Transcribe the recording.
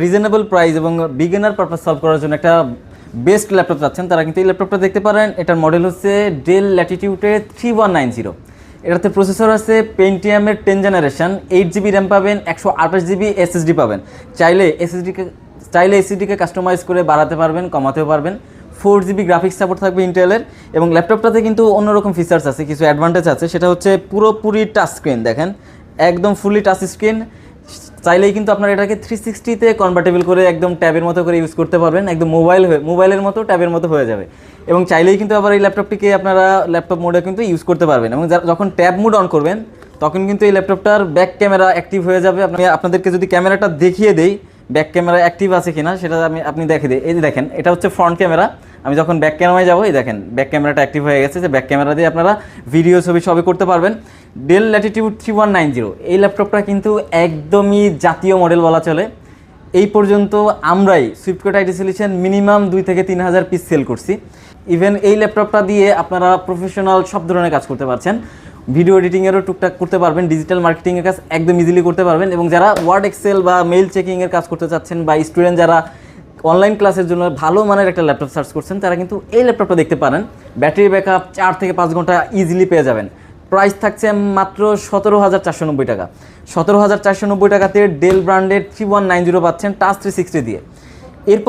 Reasonable price এবং beginner purpose solve করার জন্য একটা বেস্ট ল্যাপটপ চাচ্ছেন তারা কিন্তু এই ল্যাপটপটা দেখতে পারেন। এটার মডেল হচ্ছে ডেল ল্যাটিটিউডের 3190। এটাতে প্রসেসর আছে পেন্টিয়ামের 10 জেনারেশন, 8 GB র্যাম পাবেন, 128 GB SSD পাবেন। চাইলে এসএসডিকে কাস্টমাইজ করে বাড়াতে পারবেন, কমাতেও পারবেন। 4 GB গ্রাফিক্স সাপোর্ট থাকবে ইন্টেলের। এবং ল্যাপটপটাতে কিন্তু অন্যরকম ফিচার্স আছে, কিছু অ্যাডভান্টেজ আছে। সেটা হচ্ছে পুরোপুরি টাচ স্ক্রিন, দেখেন একদম ফুলি টাচ স্ক্রিন। চাইলেই কিন্তু আপনারা এটাকে 360-তে কনভার্টেবল করে একদম ট্যাবের মতো করে ইউজ করতে পারবেন, একদম মোবাইলের মতো ট্যাবের মতো হয়ে যাবে। এবং চাইলেই কিন্তু আবার এই ল্যাপটপটিকে আপনারা ল্যাপটপ মোডে কিন্তু ইউজ করতে পারবেন। এবং যখন ট্যাব মোড অন করবেন তখন কিন্তু এই ল্যাপটপটার ব্যাক ক্যামেরা অ্যাক্টিভ হয়ে যাবে। আপনাদেরকে যদি ক্যামেরাটা দেখিয়ে দেই ব্যাক ক্যামেরা অ্যাক্টিভ আছে কিনা সেটা আপনি দেখে দিই। এই যে দেখেন, এটা হচ্ছে ফ্রন্ট ক্যামেরা। আমি যখন ব্যাক ক্যামেরায় যাবো, এই দেখেন ব্যাক ক্যামেরাটা অ্যাক্টিভ হয়ে গেছে, যে ব্যাক ক্যামেরা দিয়ে আপনারা ভিডিও ছবি সবই করতে পারবেন। ডেল ল্যাটিটিউড 3190 এই ল্যাপটপটা কিন্তু একদমই জাতীয় মডেল বলা চলে। এই পর্যন্ত আমরাই সুইফটকো আইটি সলিউশন মিনিমাম 2 থেকে 3 হাজার পিস সেল করছি। ইভেন এই ল্যাপটপটা দিয়ে আপনারা প্রফেশনাল সব ধরনের কাজ করতে পারছেন। ভিডিও এডিটিংয়েরও টুকটাক করতে পারবেন, ডিজিটাল মার্কেটিংয়ের কাজ একদম ইজিলি করতে পারবেন। এবং যারা ওয়ার্ড এক্সেল বা মেইল চেকিংয়ের কাজ করতে চাচ্ছেন, বা স্টুডেন্ট যারা অনলাইন ক্লাসের জন্য ভালো মানের একটা ল্যাপটপ সার্চ করছেন, তারা কিন্তু এই ল্যাপটপটা দেখতে পারেন। ব্যাটারি ব্যাকআপ 4 থেকে 5 ঘন্টা ইজিলি পেয়ে যাবেন। প্রাইস থাকছে মাত্র 17,490 টাকা। 17,490 টাকাতে ডেল ব্র্যান্ডের 3190 পাচ্ছেন টাচ 360 দিয়ে। এরপর